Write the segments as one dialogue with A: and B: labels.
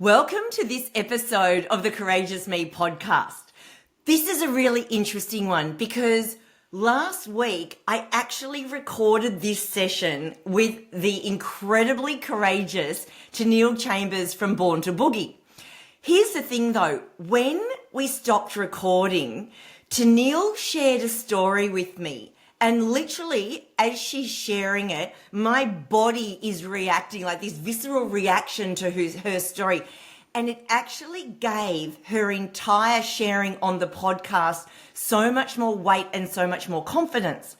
A: Welcome to this episode of the Courageous Me podcast. This is a really interesting one because last week I actually recorded this session with the incredibly courageous Tennille Chambers from Born to Boogie. Here's the thing though, when we stopped recording, Tennille shared a story with me. And literally, as she's sharing it, my body is reacting like this visceral reaction to her story. And it actually gave her entire sharing on the podcast so much more weight and so much more confidence.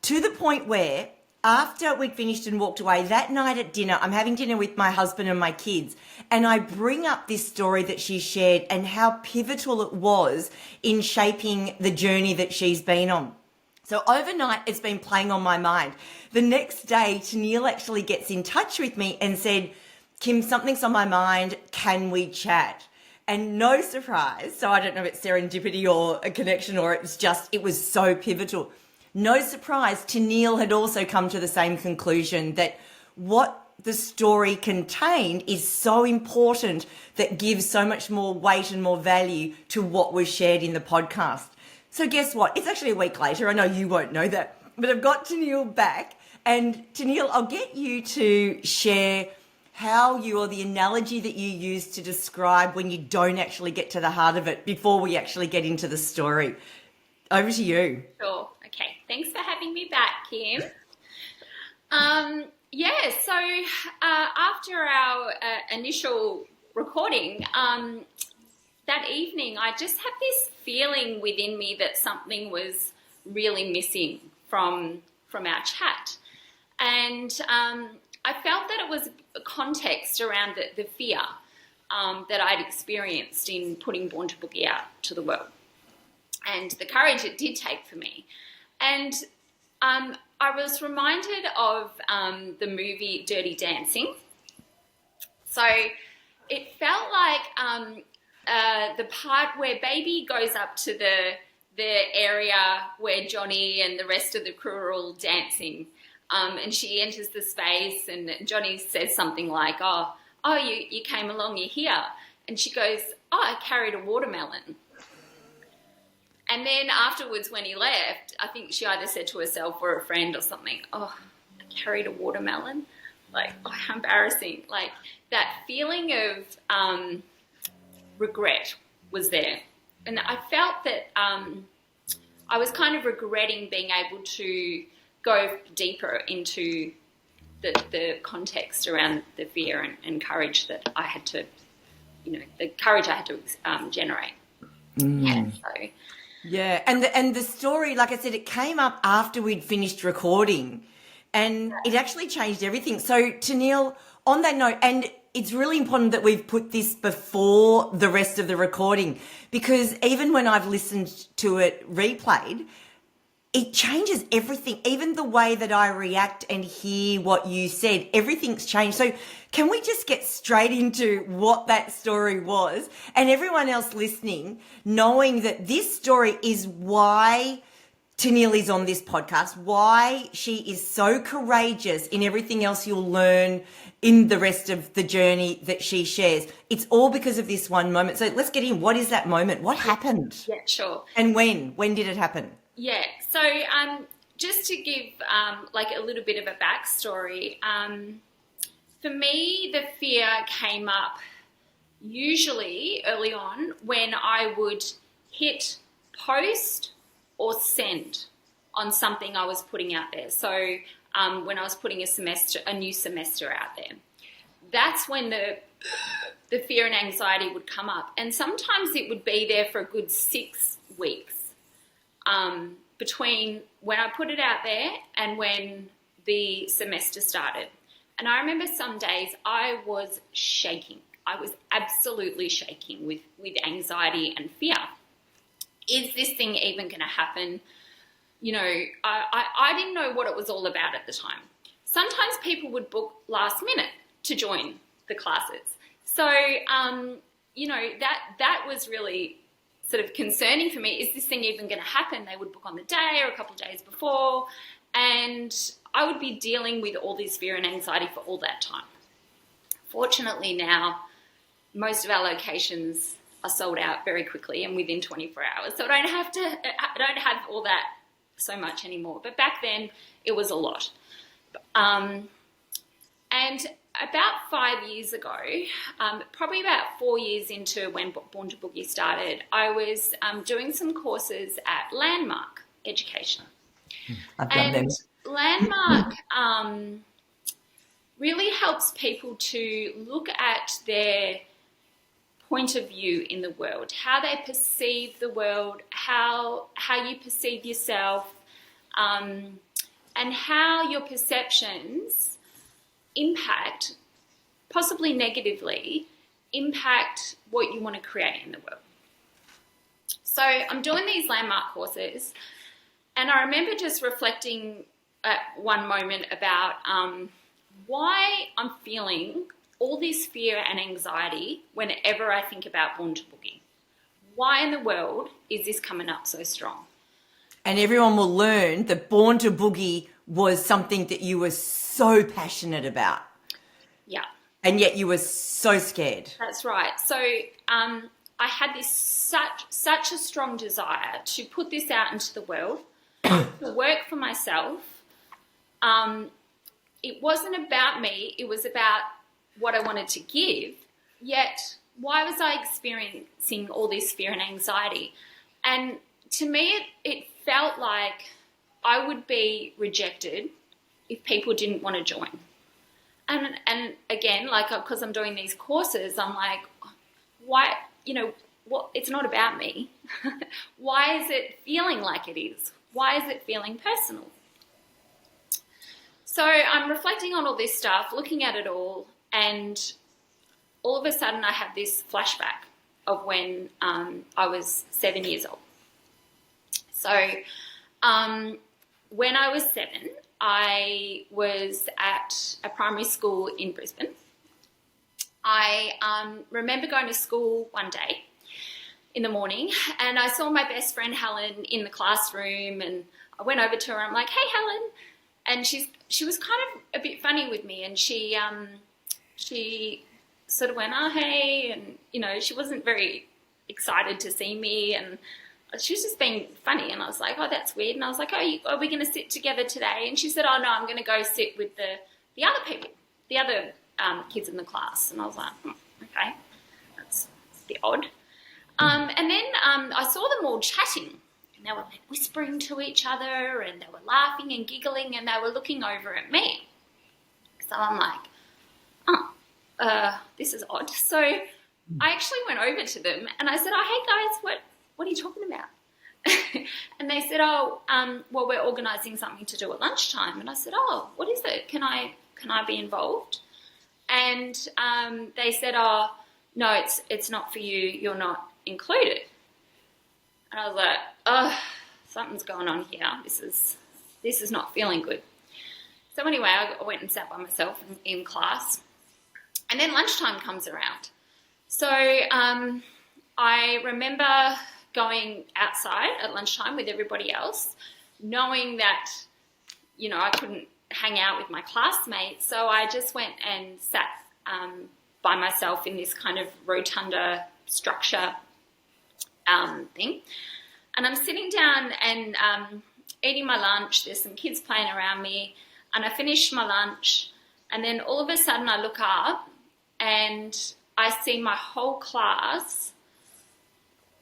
A: To the point where, after we'd finished and walked away, that night at dinner, I'm having dinner with my husband and my kids, and I bring up this story that she shared and how pivotal it was in shaping the journey that she's been on. So overnight, it's been playing on my mind. The next day, Tennille actually gets in touch with me and said, Kim, something's on my mind. Can we chat? And no surprise. So I don't know if it's serendipity or a connection or it was so pivotal. No surprise, Tennille had also come to the same conclusion that what the story contained is so important that gives so much more weight and more value to what was shared in the podcast. So guess what? It's actually a week later. I know you won't know that, but I've got Tennille back. And Tennille, I'll get you to share how or the analogy that you use to describe when you don't actually get to the heart of it before we actually get into the story. Over to you.
B: Sure. Okay. Thanks for having me back, Kim. So after our initial recording, that evening, I just had this feeling within me that something was really missing from our chat. And I felt that it was a context around the fear that I'd experienced in putting Born to Boogie out to the world and the courage it did take for me. And I was reminded of the movie Dirty Dancing. So it felt like the part where Baby goes up to the area where Johnny and the rest of the crew are all dancing, and she enters the space, and Johnny says something like, "Oh, you came along, you're here," and she goes, "Oh, I carried a watermelon." And then afterwards, when he left, I think she either said to herself or a friend or something, "Oh, I carried a watermelon." Like, oh, how embarrassing! Like that feeling of regret was there. And I felt that I was kind of regretting being able to go deeper into the context around the fear and courage that I had to, the courage I had to generate.
A: Yeah, and the story, like I said, it came up after we'd finished recording and it actually changed everything. So Tennille, on that note, and it's really important that we've put this before the rest of the recording because even when I've listened to it replayed, it changes everything. Even the way that I react and hear what you said, everything's changed. So can we just get straight into what that story was and everyone else listening, knowing that this story is why Tennille is on this podcast, why she is so courageous in everything else you'll learn in the rest of the journey that she shares. It's all because of this one moment. So let's get in. What is that moment? What happened?
B: Yeah, sure.
A: And when? When did it happen?
B: Yeah. So just to give like a little bit of a backstory, for me, the fear came up usually early on when I would hit post or send on something I was putting out there. So when I was putting a new semester out there, that's when the fear and anxiety would come up. And sometimes it would be there for a good 6 weeks between when I put it out there and when the semester started. And I remember some days I was shaking. I was absolutely shaking with anxiety and fear. Is this thing even going to happen? I didn't know what it was all about at the time. Sometimes people would book last minute to join the classes. So, that was really sort of concerning for me. Is this thing even going to happen? They would book on the day or a couple of days before. And I would be dealing with all this fear and anxiety for all that time. Fortunately now, most of our locations are sold out very quickly and within 24 hours. So I don't have all that so much anymore. But back then it was a lot. And about 5 years ago, probably about 4 years into when Born to Boogie started, I was doing some courses at Landmark Education.
A: I've done them.
B: Landmark really helps people to look at their point of view in the world, how they perceive the world, how you perceive yourself, and how your perceptions impact, possibly negatively, impact what you want to create in the world. So I'm doing these Landmark courses, and I remember just reflecting at one moment about why I'm feeling all this fear and anxiety whenever I think about Born to Boogie. Why in the world is this coming up so strong?
A: And everyone will learn that Born to Boogie was something that you were so passionate about.
B: Yeah.
A: And yet you were so scared.
B: That's right. So I had this such a strong desire to put this out into the world, to work for myself. It wasn't about me. It was about what I wanted to give. Yet, why was I experiencing all this fear and anxiety? And to me, it felt like I would be rejected if people didn't want to join. And again, like, because I'm doing these courses, I'm like, why, it's not about me. Why is it feeling like it is? Why is it feeling personal? So I'm reflecting on all this stuff, looking at it all, and all of a sudden I have this flashback of when I was 7 years old. So when I was 7, I was at a primary school in Brisbane. I remember going to school one day in the morning, and I saw my best friend Helen in the classroom, and I went over to her. I'm like, "Hey, Helen," and she was kind of a bit funny with me, and she sort of went, "Oh, hey," and she wasn't very excited to see me, and she was just being funny, and I was like, "Oh, that's weird." And I was like, "Oh, are we going to sit together today?" And she said, "Oh, no, I'm going to go sit with the other people, the other kids in the class." And I was like, okay, that's a bit odd. And then I saw them all chatting, and they were like whispering to each other, and they were laughing and giggling, and they were looking over at me. So I'm like, this is odd. So I actually went over to them, and I said, "Oh, hey guys, what are you talking about?" And they said, "Oh, well, we're organising something to do at lunchtime." And I said, "Oh, what is it? Can I be involved?" And they said, "Oh, no, it's not for you. You're not included." And I was like, "Oh, something's going on here. This is not feeling good." So anyway, I went and sat by myself in class, and then lunchtime comes around. So I remember going outside at lunchtime with everybody else, knowing that, I couldn't hang out with my classmates. So I just went and sat by myself in this kind of rotunda structure thing. And I'm sitting down and eating my lunch. There's some kids playing around me, and I finish my lunch, and then all of a sudden I look up and I see my whole class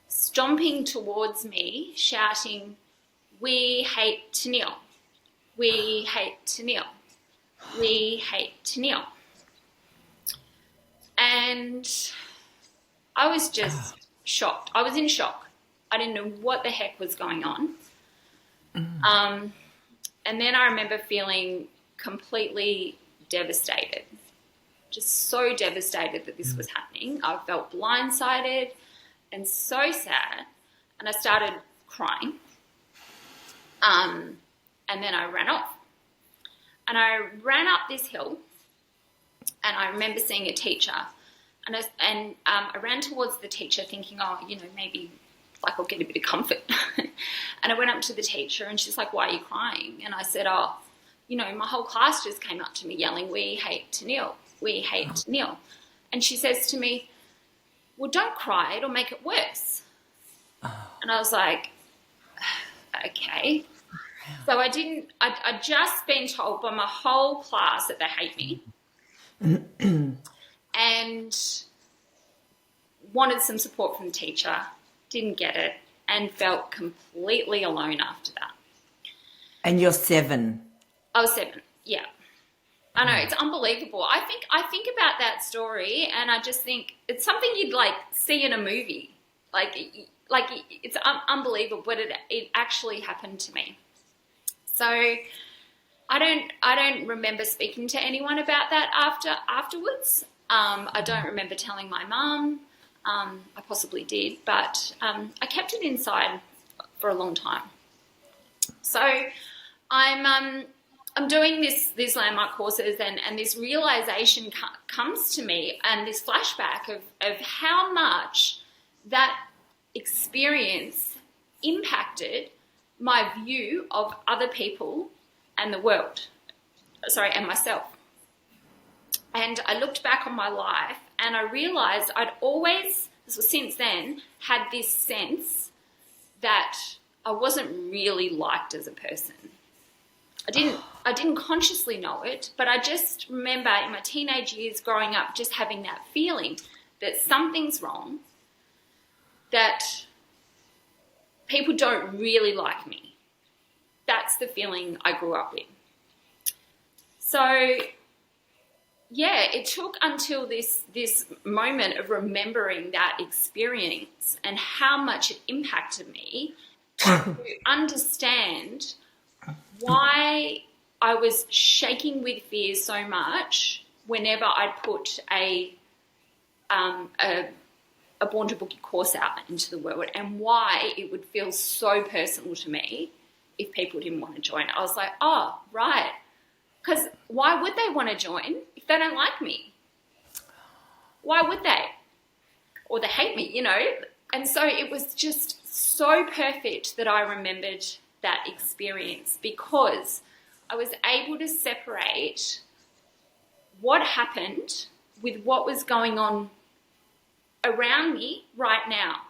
B: stomping towards me, shouting, "We hate Tennille. We hate Tennille. We hate Tennille." And I was just shocked. I was in shock. I didn't know what the heck was going on. And then I remember feeling completely devastated, just so devastated that this was happening. I felt blindsided and so sad, and I started crying. And then I ran off. And I ran up this hill, and I remember seeing a teacher, and I ran towards the teacher thinking, "Oh, maybe like I'll get a bit of comfort." And I went up to the teacher, and she's like, "Why are you crying?" And I said, "Oh, my whole class just came up to me yelling, 'We hate Tennille. We hate Tennille.'" And she says to me, well, don't cry, it'll make it worse. And I was like, okay. So I'd just been told by my whole class that they hate me and wanted some support from the teacher, didn't get it, and felt completely alone after that.
A: And you're 7.
B: I was 7, yeah. I know, it's unbelievable. I think about that story and I just think it's something you'd like see in a movie. Like it's unbelievable, but it actually happened to me. So I don't remember speaking to anyone about that afterwards. I don't remember telling my mum. I possibly did, but I kept it inside for a long time. So I'm doing these landmark courses and this realization comes to me and this flashback of how much that experience impacted my view of other people and the world, and myself. And I looked back on my life and I realized I'd always, since then, had this sense that I wasn't really liked as a person. I didn't consciously know it, but I just remember in my teenage years growing up just having that feeling that something's wrong, that people don't really like me. That's the feeling I grew up with. So, yeah, it took until this moment of remembering that experience and how much it impacted me to understand why I was shaking with fear so much whenever I put a Born to Boogie course out into the world, and why it would feel so personal to me if people didn't want to join. I was like, oh, right. Because why would they want to join if they don't like me? Why would they? Or they hate me, you know? And so it was just so perfect that I remembered that experience, because I was able to separate what happened with what was going on around me right now.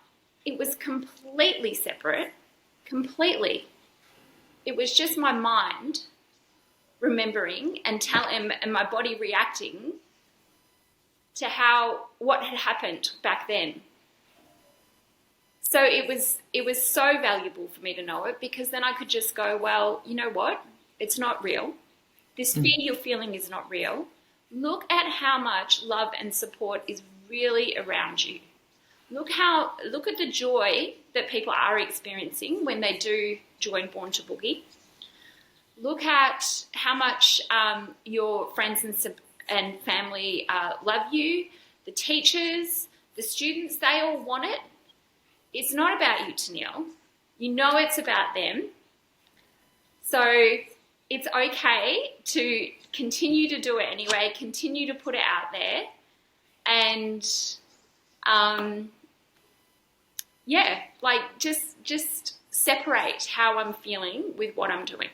B: It was completely separate, completely. It was just my mind remembering and my body reacting to what had happened back then. So it was so valuable for me to know it, because then I could just go, well, you know what? It's not real. This fear you're feeling is not real. Look at how much love and support is really around you. Look at the joy that people are experiencing when they do join Born to Boogie. Look at how much your friends and family love you, the teachers, the students, they all want it. It's not about you, Tennille. You know it's about them. So it's okay to continue to do it anyway, continue to put it out there, and just separate how I'm feeling with what I'm doing.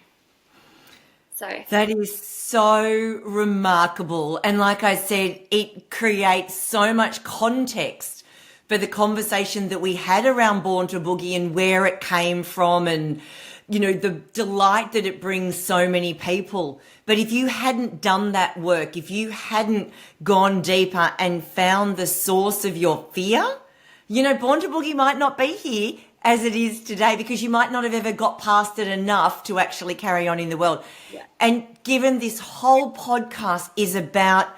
B: So
A: that is so remarkable. And like I said, it creates so much context for the conversation that we had around Born to Boogie and where it came from, and, you know, the delight that it brings so many people. But if you hadn't done that work, if you hadn't gone deeper and found the source of your fear, you know, Born to Boogie might not be here as it is today, because you might not have ever got past it enough to actually carry on in the world. Yeah. And given this whole podcast is about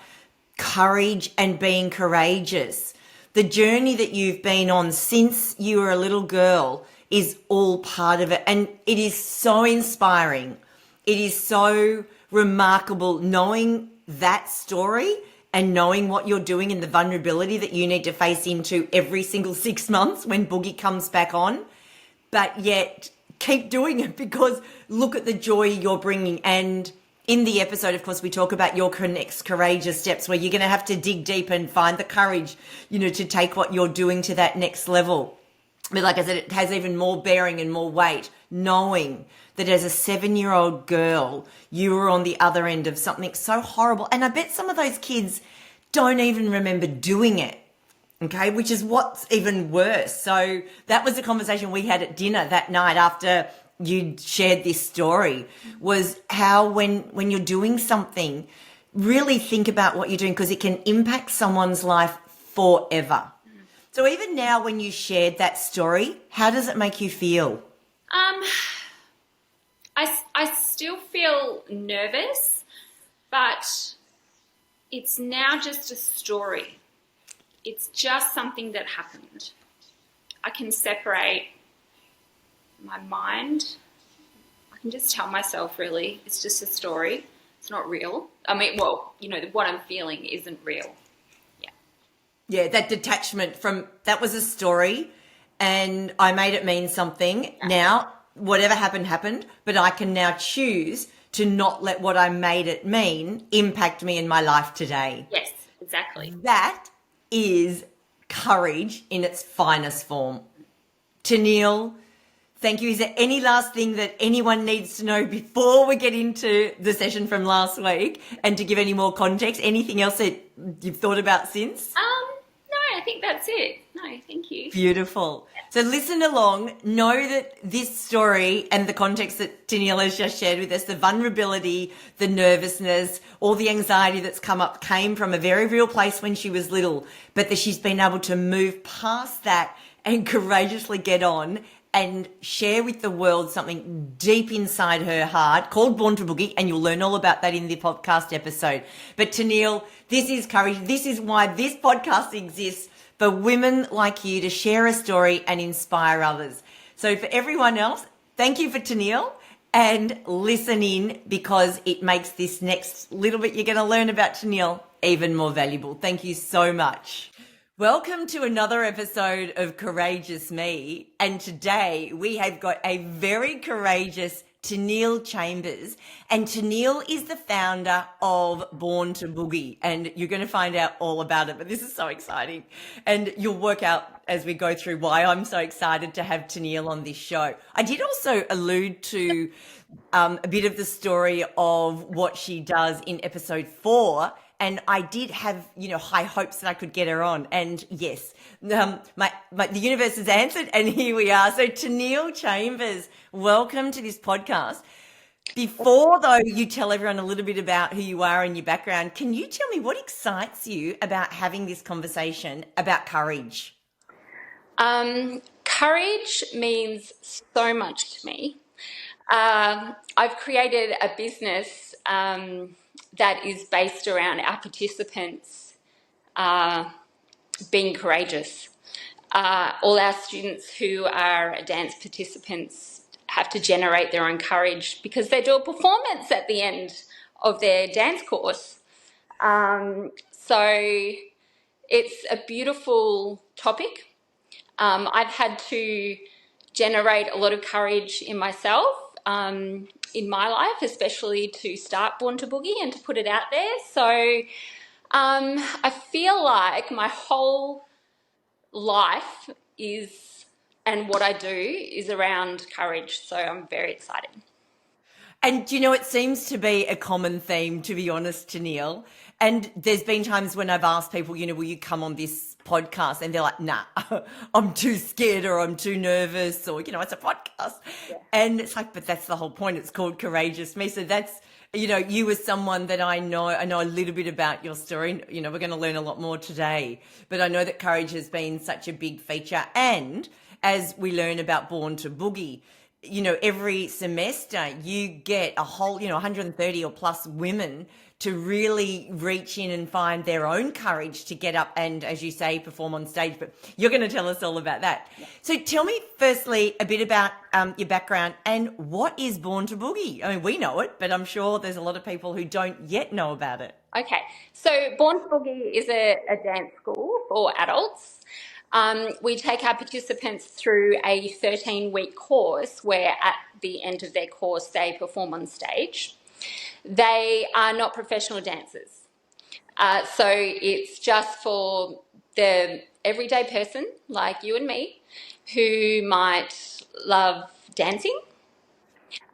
A: courage and being courageous, the journey that you've been on since you were a little girl is all part of it. And it is so inspiring. It is so remarkable knowing that story and knowing what you're doing and the vulnerability that you need to face into every single 6 months when Boogie comes back on. But yet keep doing it, because look at the joy you're bringing. And in the episode, of course, we talk about your next courageous steps, where you're going to have to dig deep and find the courage, you know, to take what you're doing to that next level. But like I said, it has even more bearing and more weight knowing that as a 7-year-old girl, you were on the other end of something so horrible. And I bet some of those kids don't even remember doing it. Okay, which is what's even worse. So that was the conversation we had at dinner that night after you shared this story, was how when you're doing something, really think about what you're doing, because it can impact someone's life forever. So even now when you shared that story, how does it make you feel?
B: I still feel nervous, but it's now just a story. It's just something that happened. I can separate my mind. I can just tell myself, really, it's just a story. It's not real. I mean, well, what I'm feeling isn't real. Yeah.
A: Yeah, that detachment from that was a story and I made it mean something.
B: Yeah.
A: Now, whatever happened, but I can now choose to not let what I made it mean impact me in my life today.
B: Yes, exactly.
A: That is courage in its finest form. Tennille, thank you. Is there any last thing that anyone needs to know before we get into the session from last week, and to give any more context? Anything else that you've thought about since?
B: No, I think that's it. No, thank you.
A: Beautiful. So listen along. Know that this story and the context that Tennille has just shared with us, the vulnerability, the nervousness, all the anxiety that's come up came from a very real place when she was little, but that she's been able to move past that and courageously get on and share with the world something deep inside her heart called Born to Boogie, and you'll learn all about that in the podcast episode. But Tennille, this is courage. This is why this podcast exists, for women like you to share a story and inspire others. So for everyone else, thank you for Tennille, and listen in, because it makes this next little bit you're going to learn about Tennille even more valuable. Thank you so much. Welcome to another episode of Courageous Me, and today we have got a very courageous Tennille Chambers, and Tennille is the founder of Born to Boogie, and you're going to find out all about it, but this is so exciting, and you'll work out as we go through why I'm so excited to have Tennille on this show. I did also allude to a bit of the story of what she does in episode 4, and I did have, high hopes that I could get her on. And yes, the universe has answered, and here we are. So Tennille Chambers, welcome to this podcast. Before, though, you tell everyone a little bit about who you are and your background, can you tell me what excites you about having this conversation about courage?
B: Courage means so much to me. I've created a business that is based around our participants being courageous. All our students who are dance participants have to generate their own courage because they do a performance at the end of their dance course. So it's a beautiful topic. I've had to generate a lot of courage in myself, in my life, especially to start Born to Boogie and to put it out there. So I feel like my whole life and what I do is around courage. So I'm very excited.
A: And, it seems to be a common theme, to be honest, Tennille. And there's been times when I've asked people, will you come on this podcast? And they're like, nah, I'm too scared, or I'm too nervous, or, it's a podcast. Yeah. And it's like, but that's the whole point. It's called Courageous Me. So that's, you as someone that I know a little bit about your story. We're going to learn a lot more today. But I know that courage has been such a big feature. And as we learn about Born to Boogie, every semester you get a whole, 130 or plus women to really reach in and find their own courage to get up and, as you say, perform on stage. But you're going to tell us all about that. Yeah. So tell me firstly a bit about your background and what is Born to Boogie? I mean, we know it, but I'm sure there's a lot of people who don't yet know about it.
B: Okay. So Born to Boogie is a dance school for adults. We take our participants through a 13-week course where at the end of their course they perform on stage. They are not professional dancers. So it's just for the everyday person like you and me who might love dancing,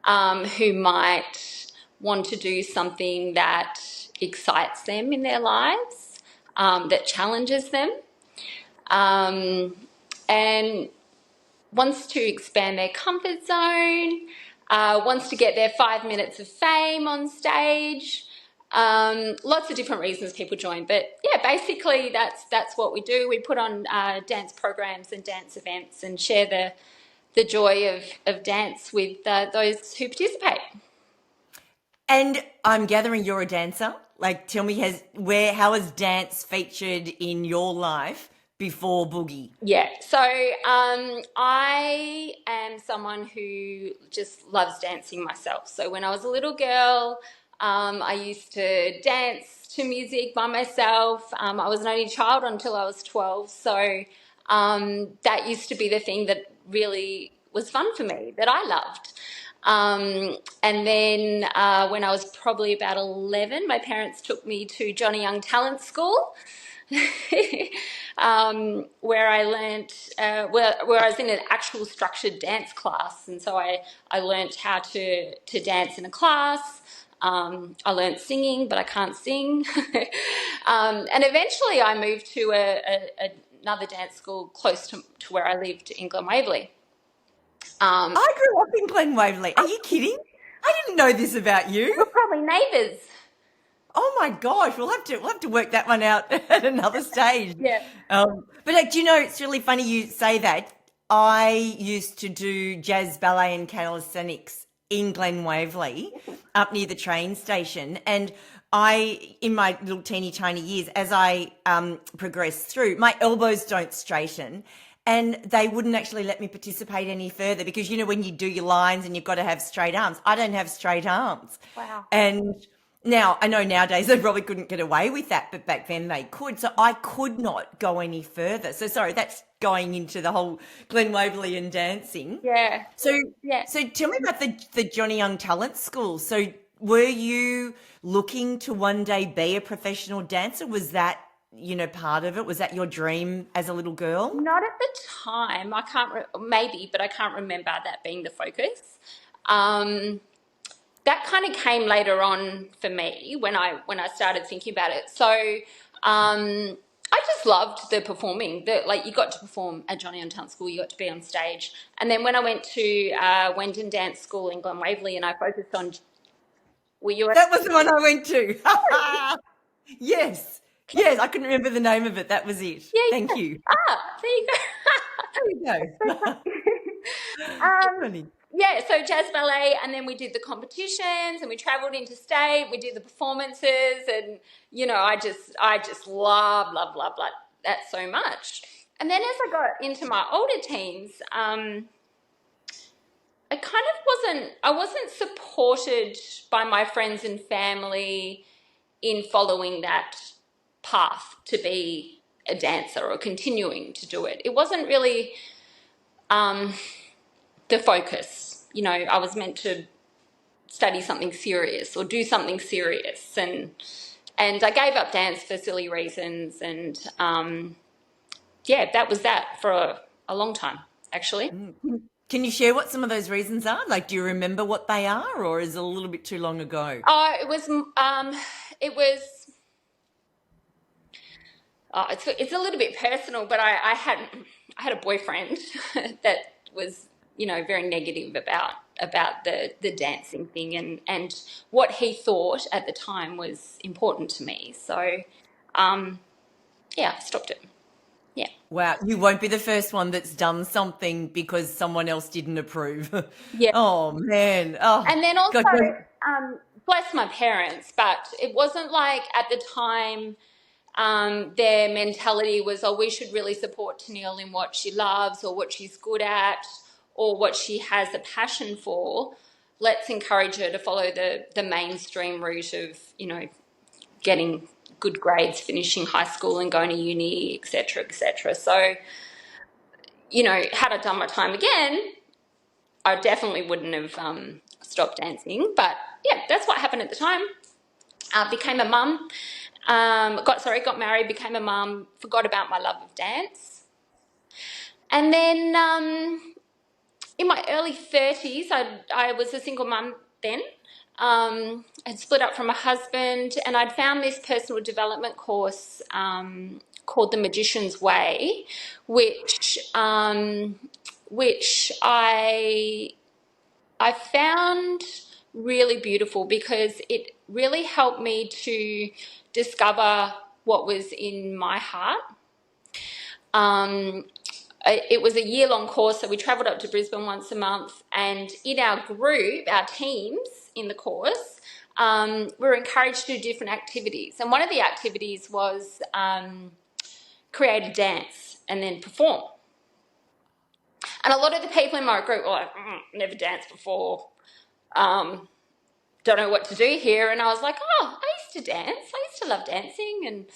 B: who might want to do something that excites them in their lives, that challenges them. and wants to expand their comfort zone, wants to get their 5 minutes of fame on stage. Lots of different reasons people join, but yeah, basically that's what we do. We put on dance programs and dance events and share the joy of dance with those who participate.
A: And I'm gathering you're a dancer. Like, tell me, how has dance featured in your life before Boogie?
B: Yeah, so I am someone who just loves dancing myself. So when I was a little girl, I used to dance to music by myself. I was an only child until I was 12, so that used to be the thing that really was fun for me, that I loved. And then when I was probably about 11, my parents took me to Johnny Young Talent School. Where I learnt, where I was in an actual structured dance class, and so I learnt how to dance in a class. I learnt singing, but I can't sing. And eventually I moved to another dance school close to where I lived in Glen Waverley.
A: I grew up in Glen Waverley. Are you kidding? I didn't know this about you.
B: We're probably neighbours.
A: Oh my gosh, we'll have to work that one out at another stage.
B: Yeah.
A: But do you know, it's really funny you say that. I used to do jazz, ballet, and calisthenics in Glen Waverley, up near the train station, and in my little teeny tiny years, as I progressed through, my elbows don't straighten. And they wouldn't actually let me participate any further because, you know, when you do your lines and you've got to have straight arms, I don't have straight arms.
B: Wow.
A: And now, I know nowadays they probably couldn't get away with that, but back then they could. So I could not go any further. So sorry, that's going into the whole Glen Waverley and dancing.
B: Yeah.
A: So
B: Yeah.
A: So tell me about the Johnny Young Talent School. So were you looking to one day be a professional dancer? Was that, you know, part of it? Was that your dream as a little girl?
B: Not at the time. I can't, maybe, but I can't remember that being the focus. That kind of came later on for me when I started thinking about it. So I just loved the performing. Like, you got to perform at Johnny Young Talent School, you got to be on stage. And then when I went to Wendon Dance School in Glen Waverley, and I focused on,
A: That was the one I went to. Yes. Yes, I couldn't remember the name of it. That was it.
B: Yeah,
A: Thank you.
B: there you go.
A: There you go. Funny.
B: Yeah, so jazz ballet, and then we did the competitions, and we travelled interstate. We did the performances, and you know, I just love that so much. And then as I got into my older teens, I wasn't supported by my friends and family in following that path to be a dancer or continuing to do it. It wasn't really the focus. You know, I was meant to study something serious or do something serious, and I gave up dance for silly reasons, and yeah, that was that for a long time, actually.
A: Can you share what some of those reasons are? Like, do you remember what they are, or is it a little bit too long ago?
B: It's a little bit personal, but I had a boyfriend that was, you know, very negative about the dancing thing, and what he thought at the time was important to me. So, yeah, I stopped it. Yeah.
A: Wow, you won't be the first one that's done something because someone else didn't approve.
B: Yeah.
A: Oh man. Oh.
B: And then also,
A: God.
B: bless my parents, but it wasn't like at the time their mentality was, oh, we should really support Tennille in what she loves or what she's good at or what she has a passion for. Let's encourage her to follow the mainstream route of, you know, getting good grades, finishing high school and going to uni, et cetera, et cetera. So, you know, had I done my time again, I definitely wouldn't have stopped dancing. But yeah, that's what happened at the time. Became a mum. Got married, became a mum, forgot about my love of dance. And then in my early 30s, I was a single mum then. I'd split up from my husband, and I'd found this personal development course called The Magician's Way, which I found really beautiful because it really helped me to discover what was in my heart. It was a year-long course, so we travelled up to Brisbane once a month, and in our group, our teams in the course, we were encouraged to do different activities. And one of the activities was create a dance and then perform. And a lot of the people in my group were like, never danced before, don't know what to do here. And I was like, I used to dance. I used to love dancing. And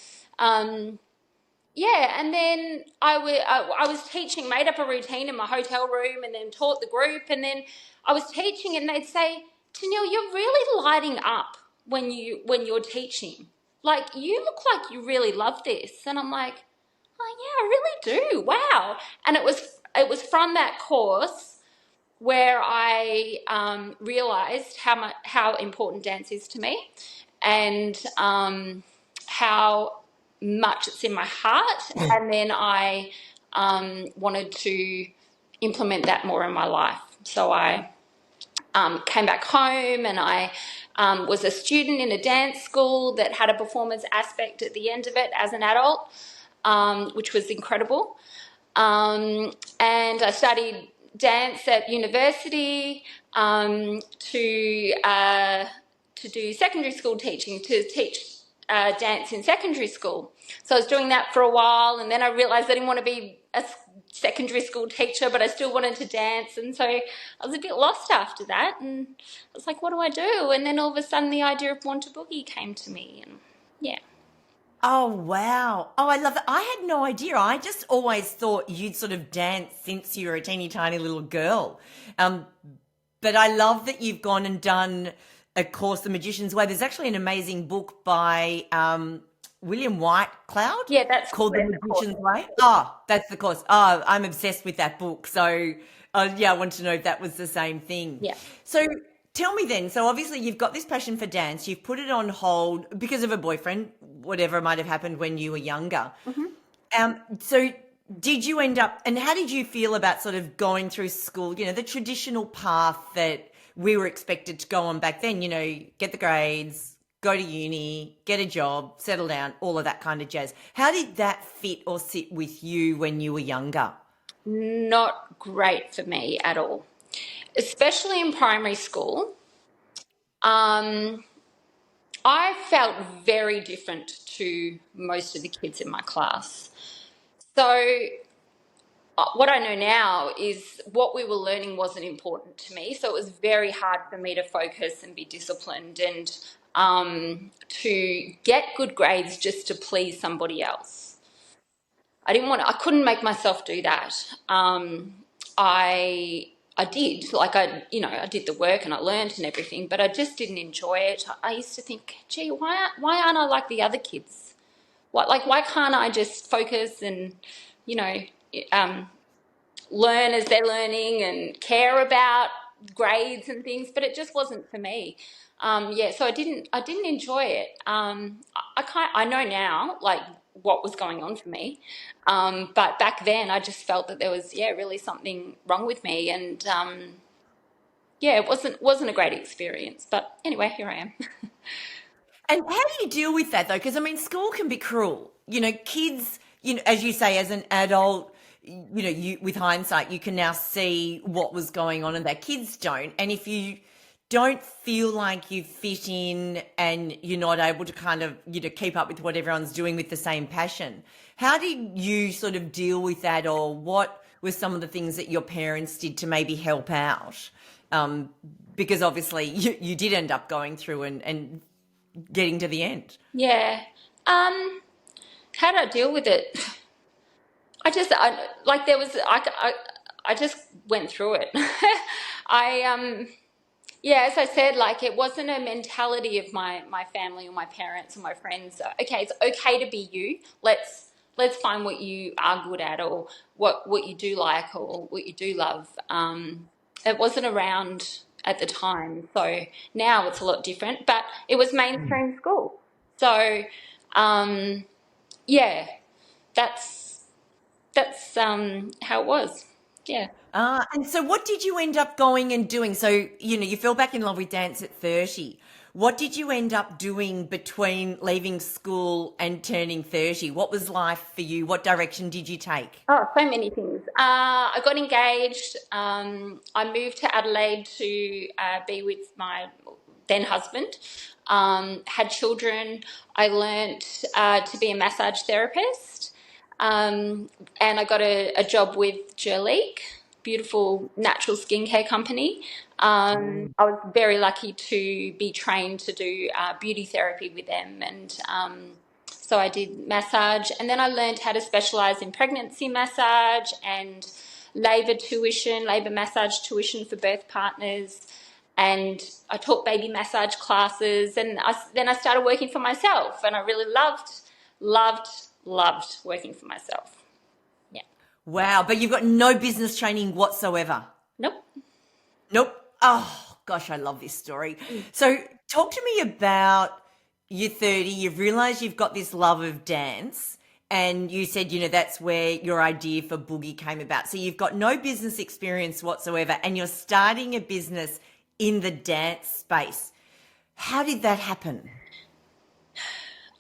B: and then I was teaching, made up a routine in my hotel room and then taught the group. And then I was teaching and they'd say, Tennille, you're really lighting up when you're teaching. Like, you look like you really love this. And I'm like, oh yeah, I really do. Wow. And it was from that course where I realised how important dance is to me, and how much it's in my heart. And then I wanted to implement that more in my life. So I came back home, and I was a student in a dance school that had a performance aspect at the end of it as an adult, which was incredible. And I studied dance at university to do secondary school teaching, to teach dance in secondary school. So I was doing that for a while, and then I realised I didn't want to be a secondary school teacher, but I still wanted to dance. And so I was a bit lost after that, and I was like, what do I do? And then all of a sudden the idea of Want to Boogie came to me, and yeah.
A: Oh, wow. Oh, I love it. I had no idea. I just always thought you'd sort of danced since you were a teeny tiny little girl. But I love that you've gone and done a course, The Magician's Way. There's actually an amazing book by William Whitecloud.
B: Yeah, that's
A: called The Magician's Way. Oh, that's the course. Oh, I'm obsessed with that book. So, I wanted to know if that was the same thing.
B: Yeah.
A: So, tell me then, so obviously you've got this passion for dance, you've put it on hold because of a boyfriend, whatever might have happened when you were younger.
B: Mm-hmm.
A: So did you end up, and how did you feel about sort of going through school, the traditional path that we were expected to go on back then, get the grades, go to uni, get a job, settle down, all of that kind of jazz. How did that fit or sit with you when you were younger?
B: Not great for me at all. Especially in primary school, I felt very different to most of the kids in my class. So what I know now is what we were learning wasn't important to me. So it was very hard for me to focus and be disciplined and to get good grades just to please somebody else. I couldn't make myself do that. I did, I did the work and I learned and everything, but I just didn't enjoy it. I used to think, gee, why aren't I like the other kids? Why can't I just focus and, learn as they're learning and care about grades and things? But it just wasn't for me. So I didn't enjoy it. I know now, what was going on for me. But back then I just felt that there was, really something wrong with me. And, it wasn't a great experience. But anyway, here I am.
A: And how do you deal with that though? Because school can be cruel. Kids, as you say, as an adult, you with hindsight, you can now see what was going on and that kids don't. And if you don't feel like you fit in and you're not able to kind of, keep up with what everyone's doing with the same passion, how did you sort of deal with that, or what were some of the things that your parents did to maybe help out? Because obviously you did end up going through and getting to the end.
B: Yeah. How did I deal with it? I just went through it. As I said, it wasn't a mentality of my family or my parents or my friends. Okay, it's okay to be you. Let's find what you are good at, or what you do like, or what you do love. It wasn't around at the time. So now it's a lot different, but it was mainstream school. So, that's how it was. Yeah.
A: And so what did you end up going and doing? So, you fell back in love with dance at 30. What did you end up doing between leaving school and turning 30? What was life for you? What direction did you take?
B: Oh, so many things. I got engaged. I moved to Adelaide to be with my then husband. Had children. I learnt to be a massage therapist. And I got a job with Jurleek, beautiful natural skincare company. I was very lucky to be trained to do beauty therapy with them, and so I did massage, and then I learned how to specialise in pregnancy massage and labour massage tuition for birth partners, and I taught baby massage classes, and then I started working for myself, and I really loved working for myself. Yeah.
A: Wow, but you've got no business training whatsoever.
B: Nope.
A: Nope. Oh, gosh, I love this story. So talk to me about you're 30, you've realised you've got this love of dance, and you said, that's where your idea for Boogie came about. So you've got no business experience whatsoever, and you're starting a business in the dance space. How did that happen?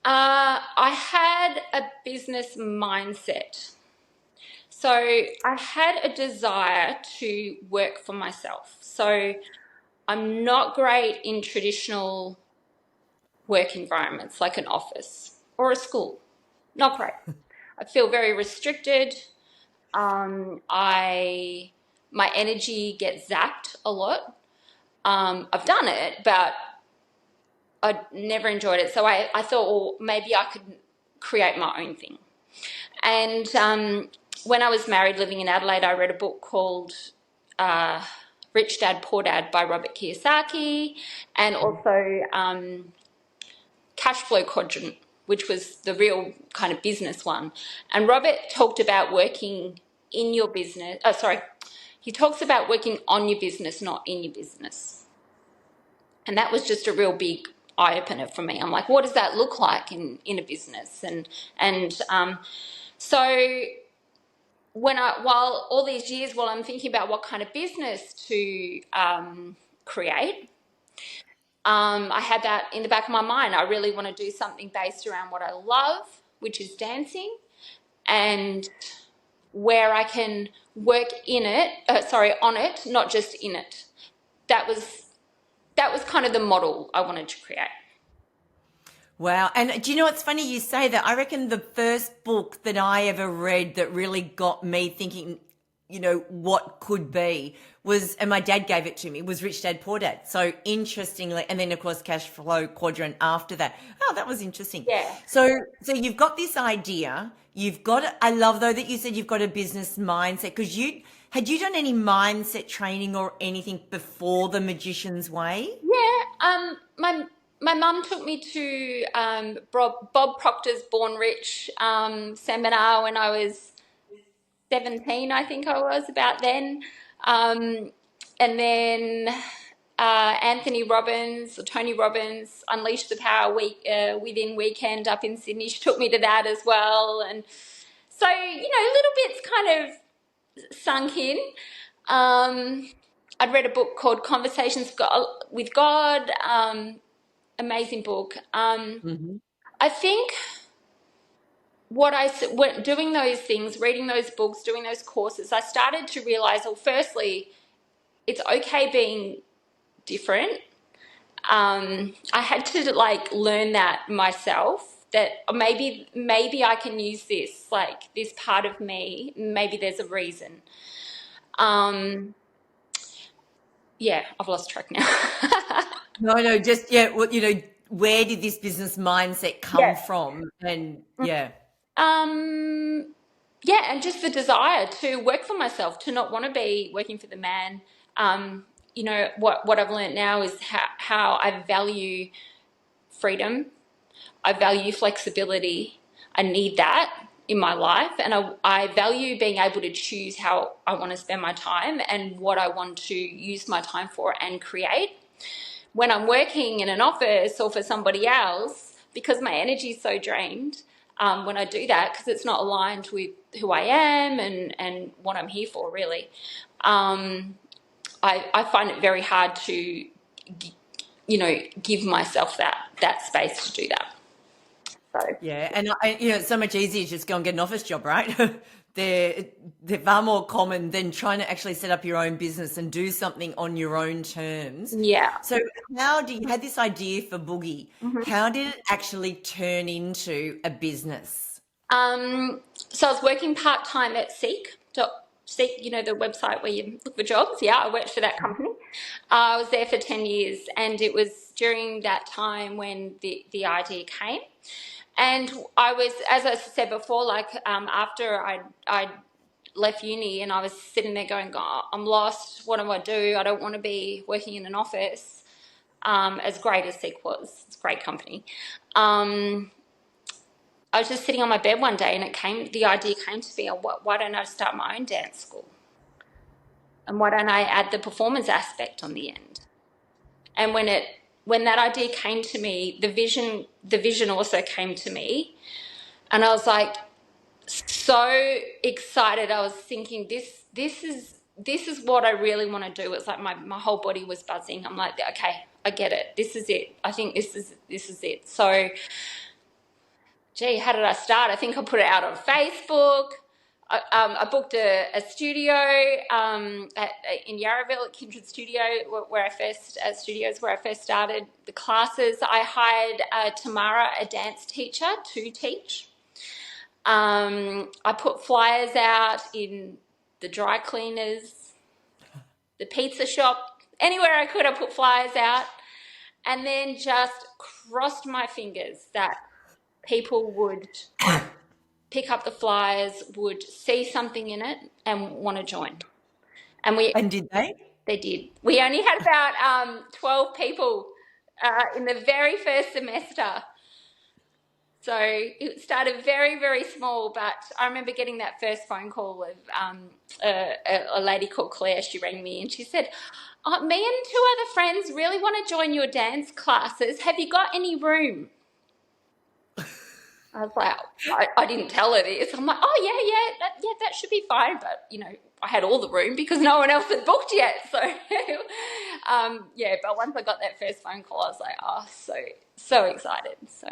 B: I had a business mindset. So I had a desire to work for myself. So I'm not great in traditional work environments like an office or a school. Not great. I feel very restricted. My energy gets zapped a lot. I've done it, but I never enjoyed it. So I thought, well, maybe I could create my own thing. And when I was married, living in Adelaide, I read a book called Rich Dad, Poor Dad by Robert Kiyosaki, and also Cash Flow Quadrant, which was the real kind of business one. And Robert talked about working in your business. He talks about working on your business, not in your business. And that was just a real big eye-opener for me. I'm like, what does that look like in a business? So while all these years, while I'm thinking about what kind of business to create, I had that in the back of my mind. I really want to do something based around what I love, which is dancing, and where I can work on it, not just in it. That was kind of the model I wanted to create.
A: Wow. And do you know, it's funny you say that. I reckon the first book that I ever read that really got me thinking, what could be was, and my dad gave it to me, was Rich Dad, Poor Dad. So interestingly, and then of course Cash Flow Quadrant after that. Oh, that was interesting.
B: Yeah.
A: So you've got this idea. I love though that you said you've got a business mindset, because had you done any mindset training or anything before the Magician's Way?
B: Yeah. My mum took me to Bob Proctor's Born Rich seminar when I was 17, I think I was about then. And then Tony Robbins, Unleash the Power Within weekend up in Sydney. She took me to that as well. And so, little bits kind of sunk in. I'd read a book called Conversations with God, amazing book. I think doing those things, reading those books, doing those courses, I started to realize, well, firstly, it's okay being different. I had to learn that myself, that maybe I can use this, this part of me, maybe there's a reason. Yeah, I've lost track now.
A: No, just, well, where did this business mindset come from? And
B: yeah, and just the desire to work for myself, to not want to be working for the man. What I've learned now is how I value freedom. I value flexibility. I need that in my life, and I value being able to choose how I want to spend my time and what I want to use my time for and create. When I'm working in an office or for somebody else, because my energy is so drained, when I do that, because it's not aligned with who I am and what I'm here for, really. I find it very hard to, give myself that space to do that. So
A: Yeah, and it's so much easier to just go and get an office job, right? they're they're far more common than trying to actually set up your own business and do something on your own terms.
B: yeah.
A: So, how do you had this idea for Boogie? How did it actually turn into a business?
B: So I was working part-time at Seek, the website where you look for jobs. Yeah, I worked for that company. I was there for 10 years, and it was during that time when the idea came. And I was, as I said before, like after I left uni and I was sitting there going, oh, I'm lost. What do I do? I don't want to be working in an office. As great as Seek was, it's a great company. I was just sitting on my bed one day, and the idea came to me, why don't I start my own dance school? And why don't I add the performance aspect on the end? And when that idea came to me, the vision also came to me, and I was like so excited. I was thinking, this is what I really want to do. It's like my whole body was buzzing. I'm like, okay, I get it. This is it. I think this is it. So, gee, how did I start? I think I put it out on Facebook. I booked a studio in Yarraville at Kindred Studio, studios where I first started the classes. I hired Tamara, a dance teacher, to teach. I put flyers out in the dry cleaners, the pizza shop, anywhere I could. I put flyers out, and then just crossed my fingers that people would pick up the flyers, would see something in it and want to join.
A: And did they?
B: They did. We only had about 12 people in the very first semester. So it started very, very small, but I remember getting that first phone call of a lady called Claire. She rang me and she said, oh, me and two other friends really want to join your dance classes. Have you got any room? I was like, I didn't tell her this. I'm like, oh, yeah, that should be fine. But, I had all the room because no one else had booked yet. So, but once I got that first phone call, I was like, oh, so excited. So,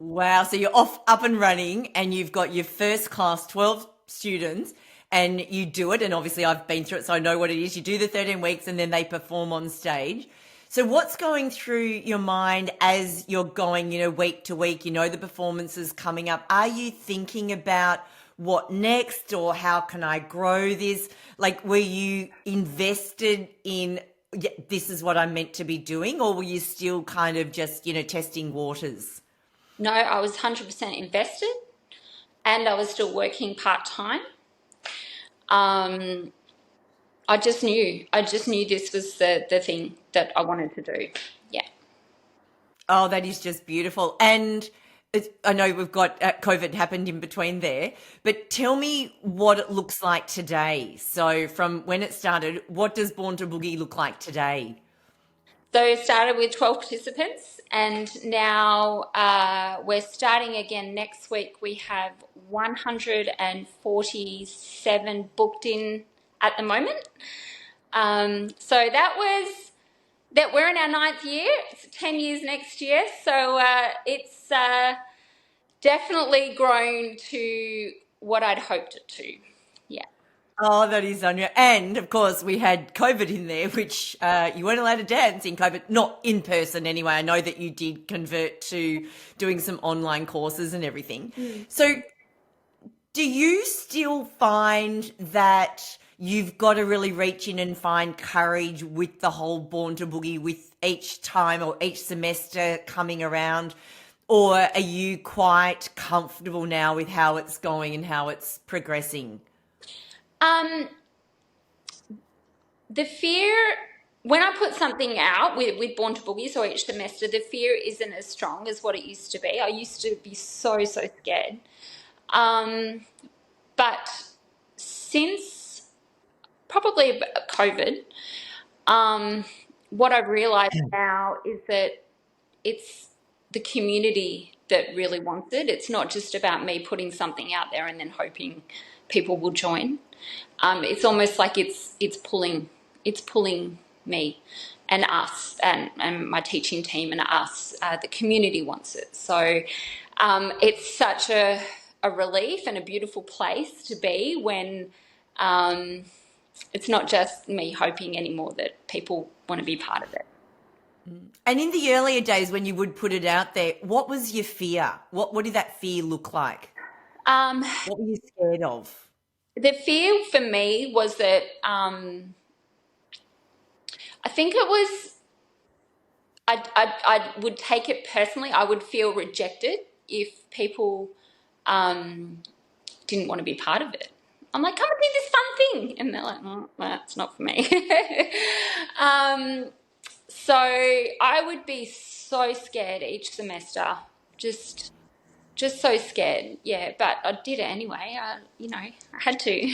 A: Wow. So you're up and running, and you've got your first class, 12 students, and you do it. And obviously I've been through it, so I know what it is. You do the 13 weeks and then they perform on stage. So what's going through your mind as you're going, week to week, the performances coming up? Are you thinking about what next, or how can I grow this? Like, were you invested in, yeah, this is what I'm meant to be doing, or were you still kind of just, testing waters?
B: No, I was 100% invested, and I was still working part-time. I just knew this was the thing that I wanted to do. Yeah.
A: Oh, that is just beautiful. And I know we've got COVID happened in between there, but tell me what it looks like today. So from when it started, what does Born to Boogie look like today?
B: So it started with 12 participants, and now we're starting again next week. We have 147 booked in at the moment. So that we're in our 9th year. It's 10 years next year. So it's definitely grown to what I'd hoped it to. Yeah.
A: Oh, that is Anya. And of course, we had COVID in there, which you weren't allowed to dance in COVID, not in person anyway. I know that you did convert to doing some online courses and everything. So do you still find that you've got to really reach in and find courage with the whole Born to Boogie, with each time or each semester coming around? Or are you quite comfortable now with how it's going and how it's progressing?
B: The fear, when I put something out with Born to Boogie, so each semester, the fear isn't as strong as what it used to be. I used to be so scared. But since probably COVID, what I've realized now is that it's the community that really wants it. It's not just about me putting something out there and then hoping people will join. It's almost like it's pulling me and us and my teaching team and us. The community wants it. So it's such a relief and a beautiful place to be when it's not just me hoping anymore that people want to be part of it.
A: And in the earlier days when you would put it out there, what was your fear? What did that fear look like? What were you scared of?
B: The fear for me was that I think it was I would take it personally. I would feel rejected if people didn't want to be part of it. I'm like, come and do this fun thing, and they're like, well, that's not for me. So I would be so scared each semester, just so scared. Yeah, but I did it anyway. I had to.